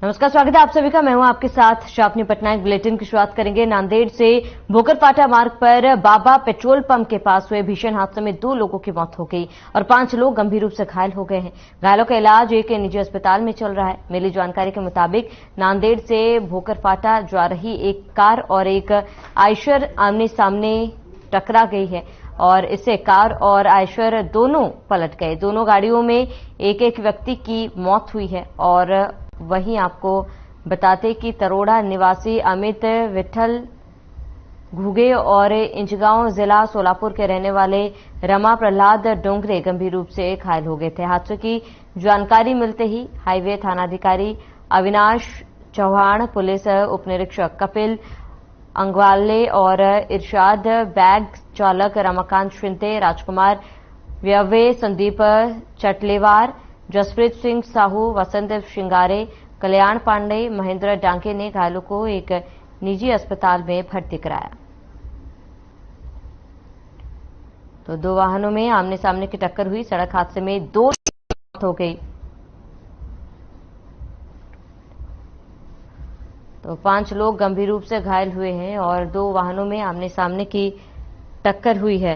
नमस्कार, स्वागत है आप सभी का। मैं हूं आपके साथ शापनी पटनायक। बुलेटिन की शुरुआत करेंगे। नांदेड़ से भोकरपाटा मार्ग पर बाबा पेट्रोल पंप के पास हुए भीषण हादसे में 2 लोगों की मौत हो गई और 5 लोग गंभीर रूप से घायल हो गए हैं। घायलों का इलाज एक निजी अस्पताल में चल रहा है। मिली जानकारी के मुताबिक नांदेड़ से भोकरपाटा जा रही एक कार और एक आयशर आमने सामने टकरा गई है और इससे कार और आयशर दोनों पलट गए। दोनों गाड़ियों में एक एक व्यक्ति की मौत हुई है। और वहीं आपको बताते कि तरोड़ा निवासी अमित विठल घुगे और इंचगांव जिला सोलापुर के रहने वाले रमा प्रहलाद डोंगरे गंभीर रूप से घायल हो गए थे। हादसे की जानकारी मिलते ही हाईवे थानाधिकारी अविनाश चौहान, पुलिस उपनिरीक्षक कपिल अंगवाले और इरशाद बैग चालक रमाकांत शिंदे, राजकुमार व्यवे, संदीप चटलेवार, जसप्रीत सिंह साहू, वसंत शिंगारे, कल्याण पांडे, महेंद्र डांके ने घायलों को एक निजी अस्पताल में भर्ती कराया। तो 2 वाहनों में आमने सामने की टक्कर हुई। सड़क हादसे में 2 मौत हो गई तो 5 लोग गंभीर रूप से घायल हुए हैं और 2 वाहनों में आमने सामने की टक्कर हुई है।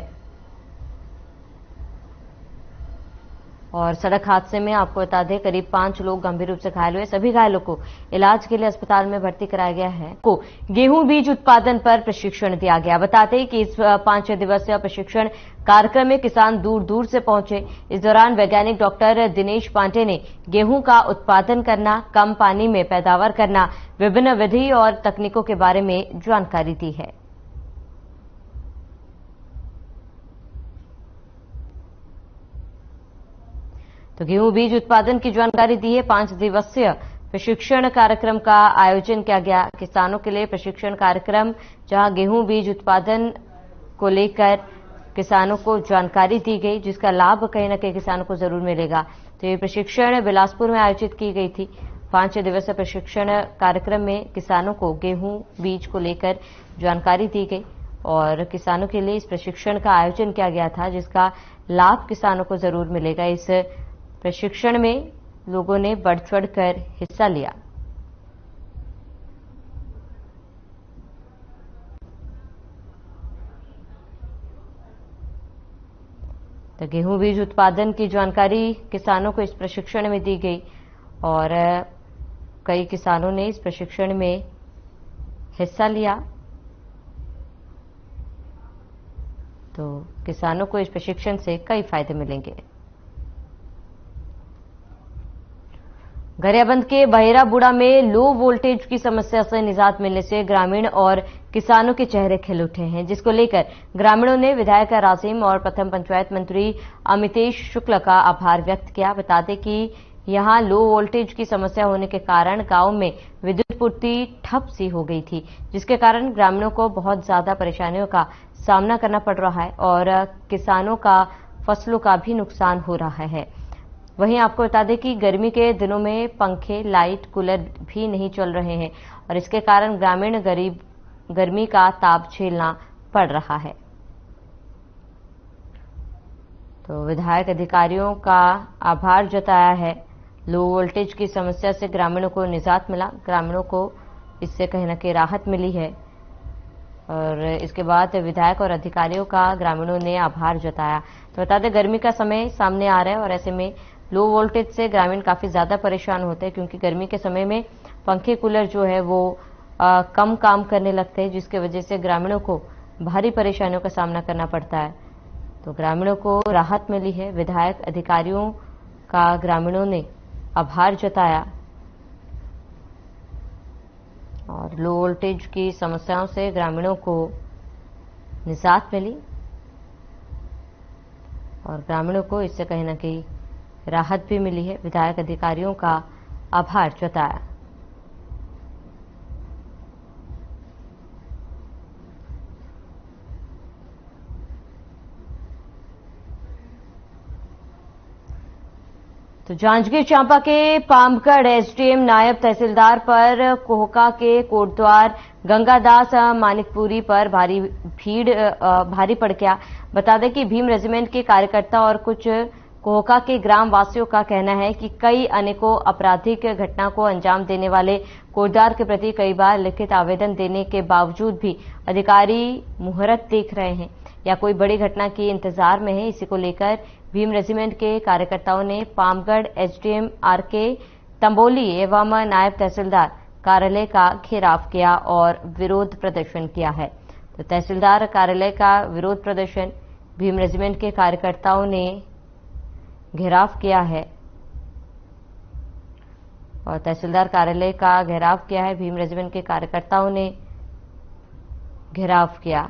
और सड़क हादसे में आपको बता दें करीब 5 लोग गंभीर रूप से घायल हुए। सभी घायलों को इलाज के लिए अस्पताल में भर्ती कराया गया है। को गेहूं बीज उत्पादन पर प्रशिक्षण दिया गया। बताते हैं कि इस 5 दिवसीय प्रशिक्षण कार्यक्रम में किसान दूर दूर से पहुंचे। इस दौरान वैज्ञानिक डॉक्टर दिनेश पांडे ने गेहूं का उत्पादन करना, कम पानी में पैदावार करना, विभिन्न विधि और तकनीकों के बारे में जानकारी दी है। तो गेहूं बीज उत्पादन की जानकारी दी है। 5 दिवसीय प्रशिक्षण कार्यक्रम का आयोजन किया गया। किसानों के लिए प्रशिक्षण कार्यक्रम, जहां गेहूं बीज उत्पादन को लेकर किसानों को जानकारी दी गई, जिसका लाभ कहीं न कहीं किसानों को जरूर मिलेगा। तो ये प्रशिक्षण बिलासपुर में आयोजित की गई थी। 5 दिवसीय प्रशिक्षण कार्यक्रम में किसानों को गेहूं बीज को लेकर जानकारी दी गई और किसानों के लिए इस प्रशिक्षण का आयोजन किया गया था, जिसका लाभ किसानों को जरूर मिलेगा। इस प्रशिक्षण में लोगों ने बढ़ चढ़कर हिस्सा लिया। तो गेहूं बीज उत्पादन की जानकारी किसानों को इस प्रशिक्षण में दी गई और कई किसानों ने इस प्रशिक्षण में हिस्सा लिया। तो किसानों को इस प्रशिक्षण से कई फायदे मिलेंगे। गरियाबंद के बहेराबुड़ा में लो वोल्टेज की समस्या से निजात मिलने से ग्रामीण और किसानों के चेहरे खिल उठे हैं, जिसको लेकर ग्रामीणों ने विधायक राजिम और प्रथम पंचायत मंत्री अमितेश शुक्ल का आभार व्यक्त किया। बता दें कि यहां लो वोल्टेज की समस्या होने के कारण गांव में विद्युत पूर्ति ठप सी हो गई थी, जिसके कारण ग्रामीणों को बहुत ज्यादा परेशानियों का सामना करना पड़ रहा है और किसानों का फसलों का भी नुकसान हो रहा है। वहीं आपको बता दें कि गर्मी के दिनों में पंखे, लाइट, कूलर भी नहीं चल रहे हैं और इसके कारण ग्रामीण गरीब गर्मी का ताप झेलना पड़ रहा है। तो विधायक अधिकारियों का आभार जताया है। लो वोल्टेज की समस्या से ग्रामीणों को निजात मिला, ग्रामीणों को इससे कहीं न कहीं राहत मिली है और इसके बाद विधायक और अधिकारियों का ग्रामीणों ने आभार जताया। तो बता दें गर्मी का समय सामने आ रहा है और ऐसे में लो वोल्टेज से ग्रामीण काफी ज्यादा परेशान होते हैं, क्योंकि गर्मी के समय में पंखे, कूलर जो है वो कम काम करने लगते हैं, जिसकी वजह से ग्रामीणों को भारी परेशानियों का सामना करना पड़ता है। तो ग्रामीणों को राहत मिली है। विधायक अधिकारियों का ग्रामीणों ने आभार जताया और लो वोल्टेज की समस्याओं से ग्रामीणों को निजात मिली और ग्रामीणों को इससे कहीं न कहीं राहत भी मिली है। विधायक अधिकारियों का आभार जताया। तो जांजगीर चांपा के पामगढ़ एसडीएम नायब तहसीलदार पर कोहका के कोटद्वार गंगादास मानिकपुरी पर भारी पड़ गया। बता दें कि भीम रेजिमेंट के कार्यकर्ता और कुछ कोहका के ग्राम वासियों का कहना है कि कई अनेकों आपराधिक घटना को अंजाम देने वाले कोटदार के प्रति कई बार लिखित आवेदन देने के बावजूद भी अधिकारी मुहूर्त देख रहे हैं या कोई बड़ी घटना के इंतजार में है। इसी को लेकर भीम रेजिमेंट के कार्यकर्ताओं ने पामगढ़ एसडीएम आरके तंबोली एवं नायब तहसीलदार कार्यालय का घेराव किया और विरोध प्रदर्शन किया है। तो तहसीलदार कार्यालय का विरोध प्रदर्शन भीम रेजिमेंट के कार्यकर्ताओं ने घेराव किया है और तहसीलदार कार्यालय का घेराव किया है। भीम रेजिमेंट के कार्यकर्ताओं ने घेराव किया।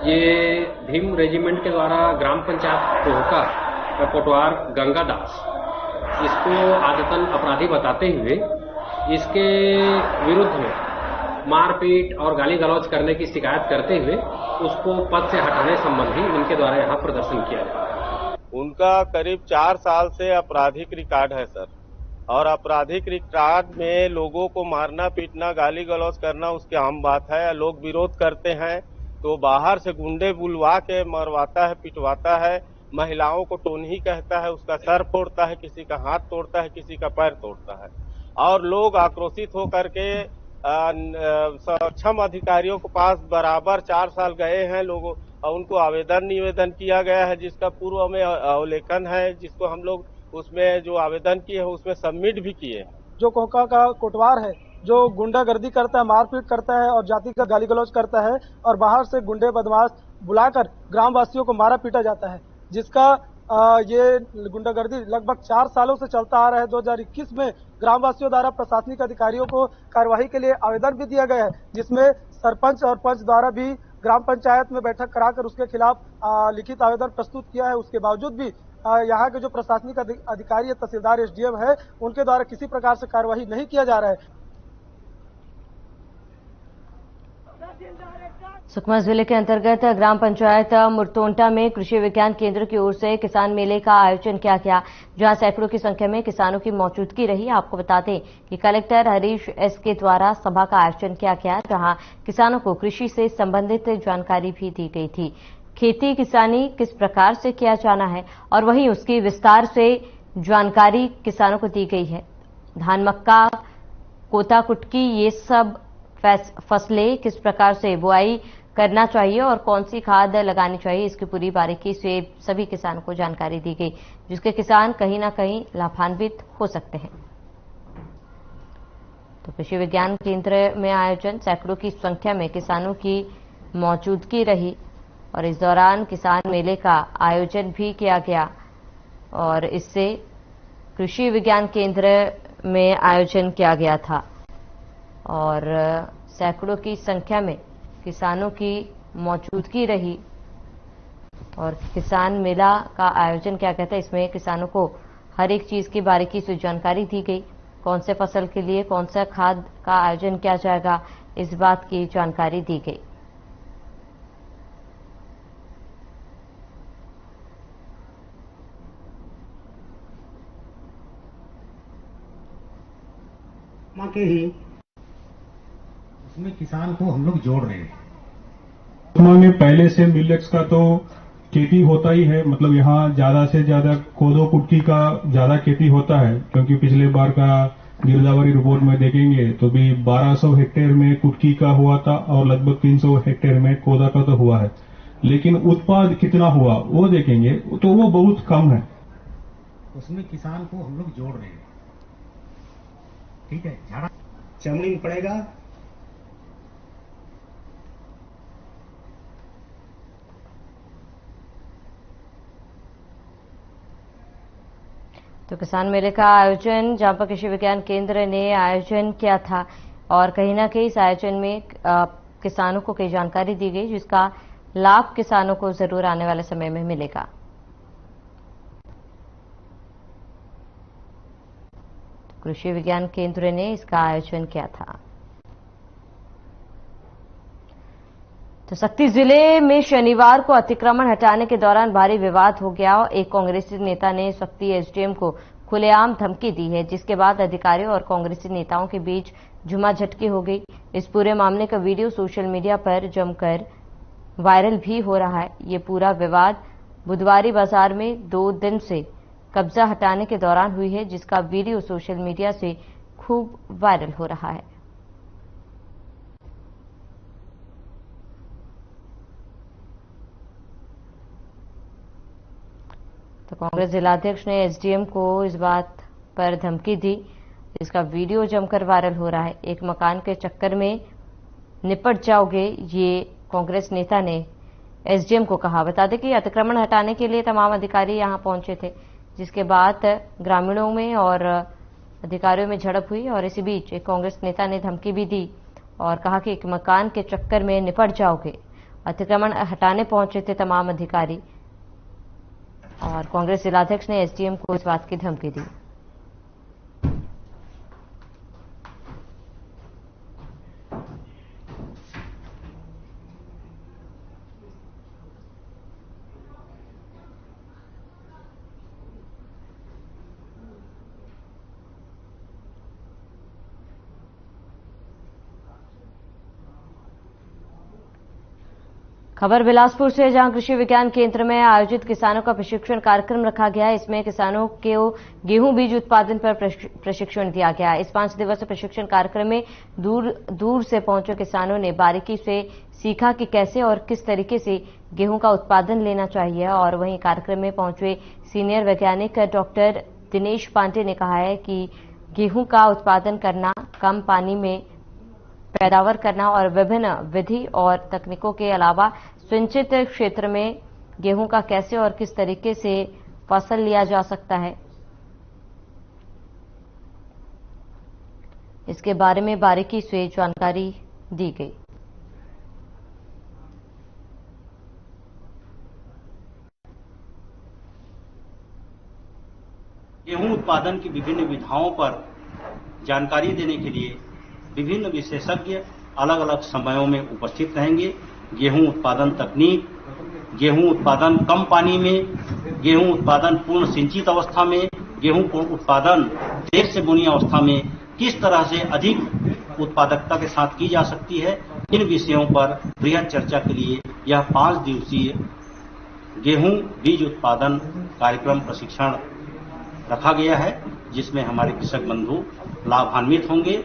ये भीम रेजिमेंट के द्वारा ग्राम पंचायत कोहका का कोटवार गंगादास इसको आदतन अपराधी बताते हुए इसके विरुद्ध में मारपीट और गाली गलौज करने की शिकायत करते हुए उसको पद से हटाने संबंधी इनके द्वारा यहाँ प्रदर्शन किया गया। उनका करीब 4 साल से आपराधिक रिकॉर्ड है सर, और आपराधिक रिकॉर्ड में लोगों को मारना पीटना गाली गलौज करना उसकी आम बात है। लोग विरोध करते हैं तो बाहर से गुंडे बुलवा के मरवाता है, पिटवाता है, महिलाओं को टोनही कहता है, उसका सर फोड़ता है, किसी का हाथ तोड़ता है, किसी का पैर तोड़ता है। और लोग आक्रोशित होकर के सक्षम अधिकारियों के पास बराबर 4 साल गए हैं लोगों, उनको आवेदन निवेदन किया गया है जिसका पूर्व में अवलोकन है, जिसको हम लोग उसमें जो आवेदन किए हैं उसमें सबमिट भी किए। जो कोहका का कोटवार है जो गुंडागर्दी करता है, मारपीट करता है और जाति का गाली गलौज करता है और बाहर से गुंडे बदमाश बुलाकर ग्रामवासियों को मारा पीटा जाता है, जिसका ये गुंडागर्दी लगभग 4 सालों से चलता आ रहा है। 2021 में ग्रामवासियों द्वारा प्रशासनिक अधिकारियों को कार्यवाही के लिए आवेदन भी दिया गया है, जिसमें सरपंच और पंच द्वारा भी ग्राम पंचायत में बैठक कराकर उसके खिलाफ लिखित आवेदन प्रस्तुत किया है। उसके बावजूद भी यहाँ के जो प्रशासनिक अधिकारी है, तहसीलदार एसडीएम है, उनके द्वारा किसी प्रकार से कार्यवाही नहीं किया जा रहा है। सुकमा जिले के अंतर्गत ग्राम पंचायत मुरतोंटा में कृषि विज्ञान केंद्र की ओर से किसान मेले का आयोजन किया गया, जहां सैकड़ों की संख्या में किसानों की मौजूदगी रही। आपको बता दें कि कलेक्टर हरीश एस के द्वारा सभा का आयोजन किया गया, जहां किसानों को कृषि से संबंधित जानकारी भी दी गई थी। खेती किसानी किस प्रकार से किया जाना है और वहीं उसकी विस्तार से जानकारी किसानों को दी गई है। धान, मक्का, कोता, कुटकी ये सब फसलें किस प्रकार से बुआई करना चाहिए और कौन सी खाद लगानी चाहिए, इसकी पूरी बारीकी से सभी किसानों को जानकारी दी गई, जिसके किसान कहीं ना कहीं लाभान्वित हो सकते हैं। तो कृषि विज्ञान केंद्र में आयोजन, सैकड़ों की संख्या में किसानों की मौजूदगी रही और इस दौरान किसान मेले का आयोजन भी किया गया और इससे कृषि विज्ञान केंद्र में आयोजन किया गया था और सैकड़ों की संख्या में किसानों की मौजूदगी रही और किसान मेला का आयोजन क्या कहता है, इसमें किसानों को हर एक चीज की बारीकी से जानकारी दी गई। कौन से फसल के लिए कौन सा खाद का आयोजन किया जाएगा, इस बात की जानकारी दी गई। के ही उसमें किसान को हम लोग जोड़ रहे हैं। में पहले से मिलेट्स का तो खेती होता ही है, मतलब यहाँ ज्यादा से ज्यादा कोदो कुटकी का ज्यादा खेती होता है, क्योंकि पिछले बार का गिरदावरी रिपोर्ट में देखेंगे तो भी 1200 हेक्टेयर में कुटकी का हुआ था और लगभग 300 हेक्टेयर में कोदा का तो हुआ है, लेकिन उत्पाद कितना हुआ वो देखेंगे तो वो बहुत कम है। उसमें किसान को हम लोग जोड़ रहे हैं। ठीक है, झाड़ा चमड़ी में पड़ेगा। तो किसान मेले का आयोजन जहां पर कृषि विज्ञान केंद्र ने आयोजन किया था और कहीं ना कहीं इस आयोजन में किसानों को कई जानकारी दी गई, जिसका लाभ किसानों को जरूर आने वाले समय में मिलेगा। कृषि विज्ञान केंद्र ने इसका आयोजन किया था। तो शक्ति जिले में शनिवार को अतिक्रमण हटाने के दौरान भारी विवाद हो गया और एक कांग्रेसी नेता ने शक्ति एसडीएम को खुलेआम धमकी दी है, जिसके बाद अधिकारियों और कांग्रेसी नेताओं के बीच झुमाझटकी हो गई। इस पूरे मामले का वीडियो सोशल मीडिया पर जमकर वायरल भी हो रहा है। ये पूरा विवाद बुधवारी बाजार में 2 दिन से कब्जा हटाने के दौरान हुई है, जिसका वीडियो सोशल मीडिया से खूब वायरल हो रहा है। तो कांग्रेस जिलाध्यक्ष ने एसडीएम को इस बात पर धमकी दी, जिसका वीडियो जमकर वायरल हो रहा है। एक मकान के चक्कर में निपट जाओगे, ये कांग्रेस नेता ने एसडीएम को कहा। बता दें कि अतिक्रमण हटाने के लिए तमाम अधिकारी यहां पहुंचे थे, जिसके बाद ग्रामीणों में और अधिकारियों में झड़प हुई और इसी बीच एक कांग्रेस नेता ने धमकी भी दी और कहा कि एक मकान के चक्कर में निपट जाओगे। अतिक्रमण हटाने पहुंचे थे तमाम अधिकारी और कांग्रेस जिलाध्यक्ष ने एसडीएम को इस बात की धमकी दी। खबर बिलासपुर से, जहां कृषि विज्ञान केंद्र में आयोजित किसानों का प्रशिक्षण कार्यक्रम रखा गया। इसमें किसानों को गेहूं बीज उत्पादन पर प्रशिक्षण दिया गया। इस 5 दिवसीय प्रशिक्षण कार्यक्रम में दूर दूर से पहुंचे किसानों ने बारीकी से सीखा कि कैसे और किस तरीके से गेहूं का उत्पादन लेना चाहिए। और वहीं कार्यक्रम में पहुंचे सीनियर वैज्ञानिक डॉक्टर दिनेश पांडे ने कहा है कि गेहूं का उत्पादन करना, कम पानी में पैदावार करना और विभिन्न विधि और तकनीकों के अलावा सिंचित क्षेत्र में गेहूं का कैसे और किस तरीके से फसल लिया जा सकता है, इसके बारे में बारीकी से जानकारी दी गई। गेहूं उत्पादन की विभिन्न विधाओं पर जानकारी देने के लिए विभिन्न विशेषज्ञ अलग अलग समयों में उपस्थित रहेंगे। गेहूं उत्पादन तकनीक, गेहूं उत्पादन कम पानी में, गेहूं उत्पादन पूर्ण सिंचित अवस्था में, गेहूं को उत्पादन देर से बुनी अवस्था में किस तरह से अधिक उत्पादकता के साथ की जा सकती है, इन विषयों पर बृहद चर्चा के लिए यह 5 दिवसीय गेहूं बीज उत्पादन कार्यक्रम प्रशिक्षण रखा गया है, जिसमें हमारे कृषक बंधु लाभान्वित होंगे।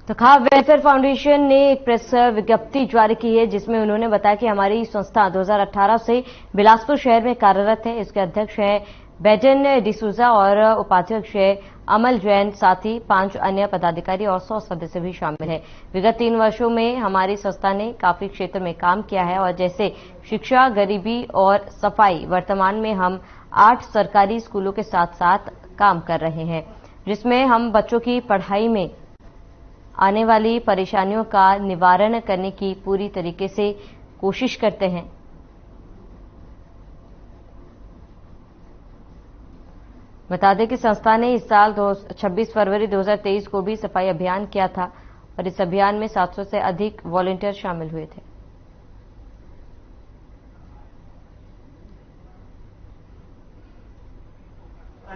तो खाब वेलफेयर फाउंडेशन ने एक प्रेस विज्ञप्ति जारी की है, जिसमें उन्होंने बताया कि हमारी संस्था 2018 से बिलासपुर शहर में कार्यरत है। इसके अध्यक्ष हैं बेडन डिसूजा और उपाध्यक्ष है अमल जैन, साथ ही 5 अन्य पदाधिकारी और 100 सदस्य भी शामिल है। विगत 3 वर्षों में हमारी संस्था ने काफी क्षेत्र में काम किया है और जैसे शिक्षा, गरीबी और सफाई। वर्तमान में हम 8 सरकारी स्कूलों के साथ साथ काम कर रहे हैं, जिसमें हम बच्चों की पढ़ाई में आने वाली परेशानियों का निवारण करने की पूरी तरीके से कोशिश करते हैं। बता दें कि संस्था ने इस साल 26 फरवरी 2023 को भी सफाई अभियान किया था और इस अभियान में 700 से अधिक वॉलंटियर शामिल हुए थे।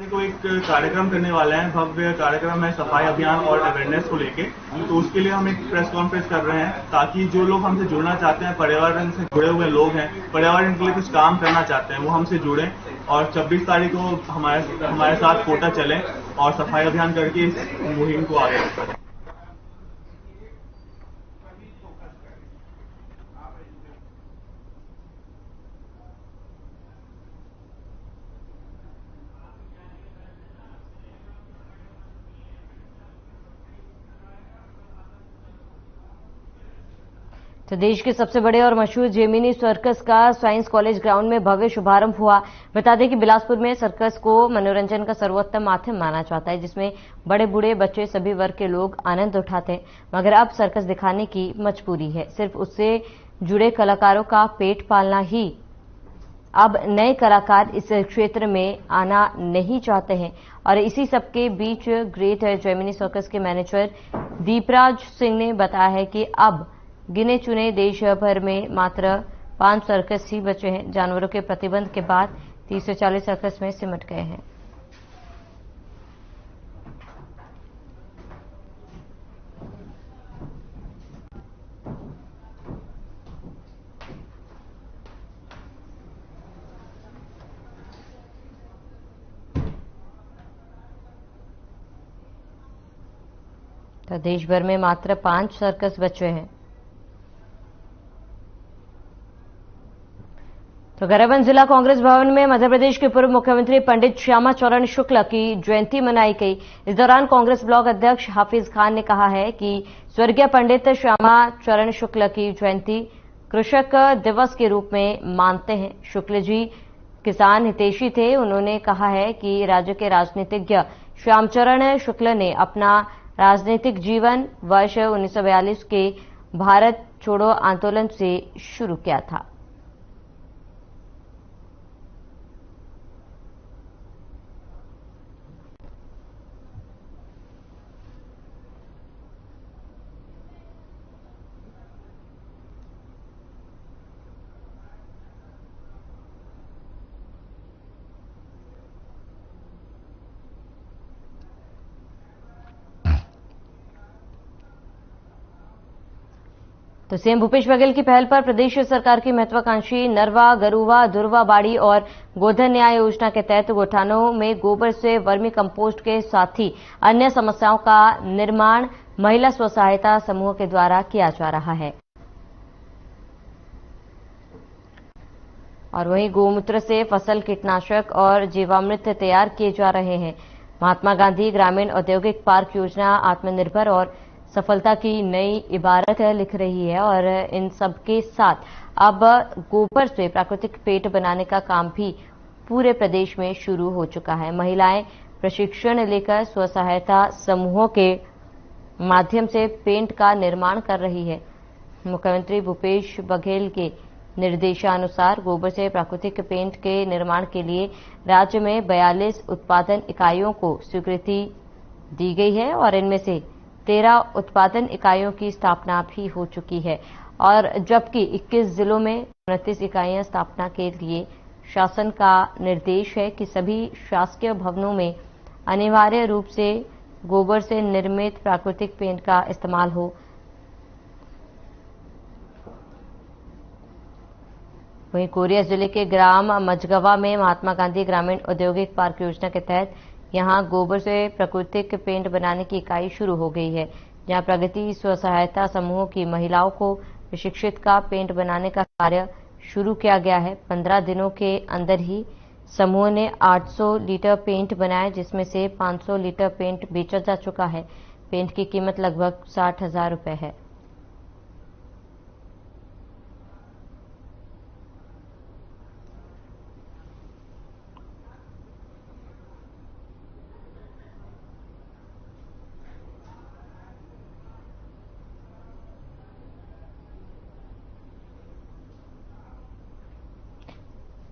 को एक कार्यक्रम करने वाले हैं, भव्य कार्यक्रम है सफाई अभियान और अवेयरनेस को लेके। तो उसके लिए हम एक प्रेस कॉन्फ्रेंस कर रहे हैं ताकि जो लोग हमसे जुड़ना चाहते हैं, पर्यावरण से जुड़े हुए लोग हैं, पर्यावरण के लिए कुछ काम करना चाहते हैं, वो हमसे जुड़ें और 26 तारीख को हमारे साथ कोटा चलें और सफाई अभियान करके इस मुहिम को आगे बढ़ाएं। तो देश के सबसे बड़े और मशहूर जेमिनी सर्कस का साइंस कॉलेज ग्राउंड में भव्य शुभारंभ हुआ। बता दें कि बिलासपुर में सर्कस को मनोरंजन का सर्वोत्तम माध्यम माना जाता है, जिसमें बड़े बूढ़े बच्चे सभी वर्ग के लोग आनंद उठाते हैं। मगर अब सर्कस दिखाने की मजबूरी है, सिर्फ उससे जुड़े कलाकारों का पेट पालना ही। अब नए कलाकार इस क्षेत्र में आना नहीं चाहते हैं और इसी सबके बीच ग्रेट जेमिनी सर्कस के मैनेजर दीपराज सिंह ने बताया है कि अब गिने चुने देश भर में मात्र 5 सर्कस ही बचे हैं। जानवरों के प्रतिबंध के बाद 30 से 40 सर्कस में सिमट गए हैं। तो देश भर में मात्र 5 सर्कस बचे हैं। तो गरियाबंद जिला कांग्रेस भवन में मध्य प्रदेश के पूर्व मुख्यमंत्री पंडित श्यामा चरण शुक्ल की जयंती मनाई गई। इस दौरान कांग्रेस ब्लॉक अध्यक्ष हाफिज खान ने कहा है कि स्वर्गीय पंडित श्यामा चरण शुक्ल की जयंती कृषक दिवस के रूप में मानते हैं। शुक्ल जी किसान हितैषी थे। उन्होंने कहा है कि राज्य के राजनीतिज्ञ श्यामचरण शुक्ल ने अपना राजनीतिक जीवन वर्ष 1942 के भारत छोड़ो आंदोलन से शुरू किया था। तो सीएम भूपेश बघेल की पहल पर प्रदेश सरकार की महत्वाकांक्षी नरवा, गरुवा, दुरवा बाड़ी और गोधन न्याय योजना के तहत गोठानों में गोबर से वर्मी कंपोस्ट के साथ ही अन्य समस्याओं का निर्माण महिला स्व सहायता समूह के द्वारा किया जा रहा है। और वहीं गोमूत्र से फसल कीटनाशक और जीवामृत तैयार किए जा रहे हैं। महात्मा गांधी ग्रामीण औद्योगिक पार्क योजना आत्मनिर्भर और सफलता की नई इबारत लिख रही है और इन सब के साथ अब गोबर से प्राकृतिक पेंट बनाने का काम भी पूरे प्रदेश में शुरू हो चुका है। महिलाएं प्रशिक्षण लेकर स्व सहायता समूहों के माध्यम से पेंट का निर्माण कर रही है। मुख्यमंत्री भूपेश बघेल के निर्देशानुसार गोबर से प्राकृतिक पेंट के निर्माण के लिए राज्य में 42 उत्पादन इकाइयों को स्वीकृति दी गई है और इनमें से 13 उत्पादन इकाइयों की स्थापना भी हो चुकी है और जबकि 21 जिलों में 29 इकाइयां स्थापना के लिए शासन का निर्देश है कि सभी शासकीय भवनों में अनिवार्य रूप से गोबर से निर्मित प्राकृतिक पेंट का इस्तेमाल हो। वहीं कोरिया जिले के ग्राम मझगवा में महात्मा गांधी ग्रामीण औद्योगिक पार्क योजना के तहत यहां गोबर से प्राकृतिक पेंट बनाने की इकाई शुरू हो गई है, जहां प्रगति स्व सहायता समूहों की महिलाओं को प्रशिक्षित का पेंट बनाने का कार्य शुरू किया गया है। 15 दिनों के अंदर ही समूह ने 800 लीटर पेंट बनाया, जिसमें से 500 लीटर पेंट बेचा जा चुका है। पेंट की कीमत लगभग 60,000 रुपए है।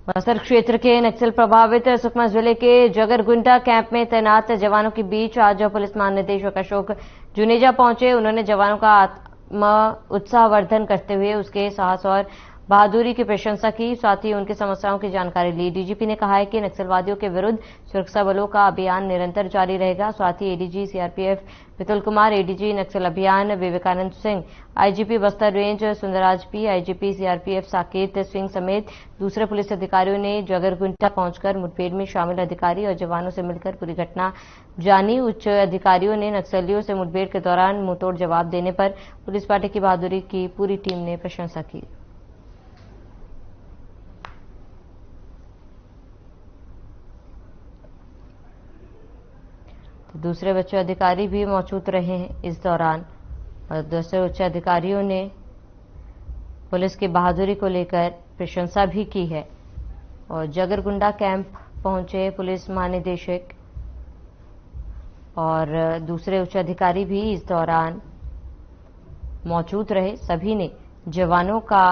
बस्तर क्षेत्र के नक्सल प्रभावित सुकमा जिले के जगरगुंडा कैंप में तैनात जवानों के बीच आज पुलिस महानिदेशक अशोक जुनेजा पहुंचे। उन्होंने जवानों का आत्म उत्साहवर्धन करते हुए उसके साहस और बहादुरी की प्रशंसा की, साथ ही उनकी समस्याओं की जानकारी ली। डीजीपी ने कहा है कि नक्सलवादियों के विरुद्ध सुरक्षा बलों का अभियान निरंतर जारी रहेगा। साथ ही ADG CRPF Vipul Kumar, ADG Naxal अभियान Vivekanand Singh, IGP Bastar range Sundarraj P, IGP CRPF Saket Singh समेत दूसरे पुलिस अधिकारियों ने जगरगुंटा पहुंचकर मुठभेड़ में शामिल अधिकारी और जवानों से मिलकर पूरी घटना जानी। उच्च अधिकारियों ने नक्सलियों से मुठभेड़ के दौरान मुंहतोड़ जवाब देने पर पुलिस पार्टी की बहादुरी की पूरी टीम ने प्रशंसा की। दूसरे उच्च अधिकारी भी मौजूद रहे हैं इस दौरान और दूसरे उच्च अधिकारियों ने पुलिस की बहादुरी को लेकर प्रशंसा भी की है। और जगरगुंडा कैंप पहुंचे पुलिस महानिदेशक और दूसरे उच्च अधिकारी भी इस दौरान मौजूद रहे। सभी ने जवानों का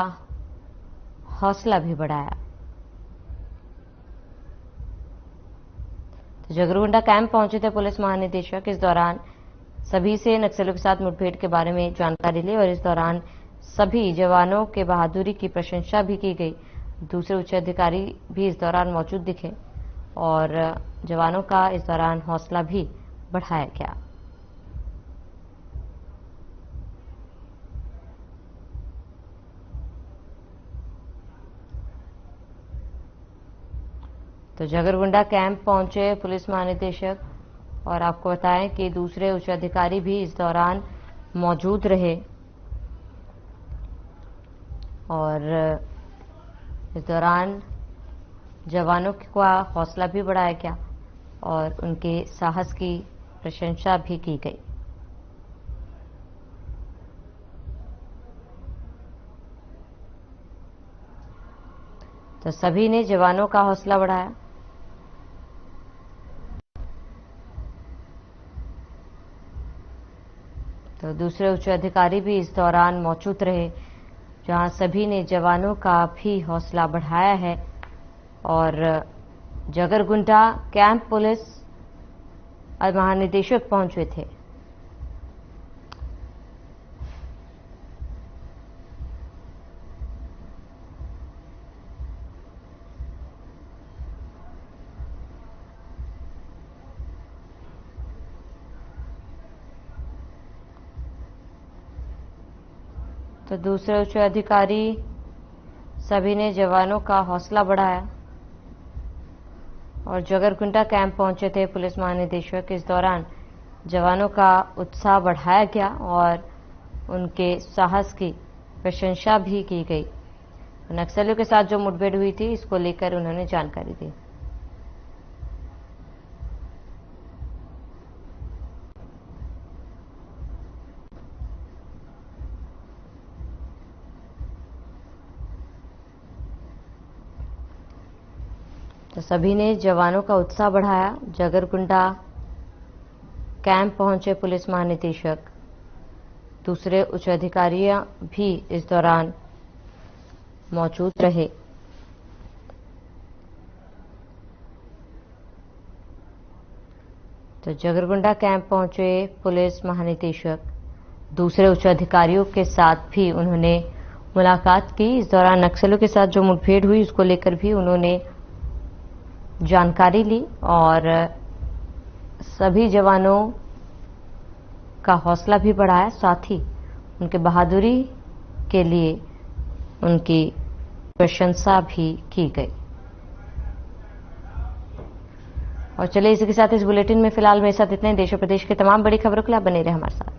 हौसला भी बढ़ाया। जगरगुंडा कैंप पहुंचे थे पुलिस महानिदेशक। इस दौरान सभी से नक्सलियों के साथ मुठभेड़ के बारे में जानकारी ली और इस दौरान सभी जवानों के बहादुरी की प्रशंसा भी की गई। दूसरे उच्च अधिकारी भी इस दौरान मौजूद दिखे और जवानों का इस दौरान हौसला भी बढ़ाया गया। तो जगरगुंडा कैंप पहुंचे पुलिस महानिदेशक और आपको बताएं कि दूसरे उच्च अधिकारी भी इस दौरान मौजूद रहे और इस दौरान जवानों का हौसला भी बढ़ाया गया और उनके साहस की प्रशंसा भी की गई। तो सभी ने जवानों का हौसला बढ़ाया। तो दूसरे उच्च अधिकारी भी इस दौरान मौजूद रहे, जहां सभी ने जवानों का भी हौसला बढ़ाया है और जगरगुंडा कैंप पुलिस महानिदेशक पहुंचे थे। तो दूसरे उच्च अधिकारी सभी ने जवानों का हौसला बढ़ाया और जगरगुंडा कैंप पहुंचे थे पुलिस महानिदेशक। इस दौरान जवानों का उत्साह बढ़ाया गया और उनके साहस की प्रशंसा भी की गई। नक्सलियों के साथ जो मुठभेड़ हुई थी, इसको लेकर उन्होंने जानकारी दी। तो सभी ने जवानों का उत्साह बढ़ाया। जगरगुंडा कैंप पहुंचे पुलिस महानिदेशक। दूसरे उच्च अधिकारी भी इस दौरान मौजूद रहे। तो जगरगुंडा कैंप पहुंचे पुलिस महानिदेशक। दूसरे उच्च अधिकारियों के साथ भी उन्होंने मुलाकात की। इस दौरान नक्सलियों के साथ जो मुठभेड़ हुई, उसको लेकर भी उन्होंने जानकारी ली और सभी जवानों का हौसला भी बढ़ाया, साथ ही उनके बहादुरी के लिए उनकी प्रशंसा भी की गई। और चलिए इसी के साथ इस बुलेटिन में फिलहाल मेरे साथ इतने। देश और प्रदेश के तमाम बड़ी खबरों के लिए आप बने रहे हमारे साथ।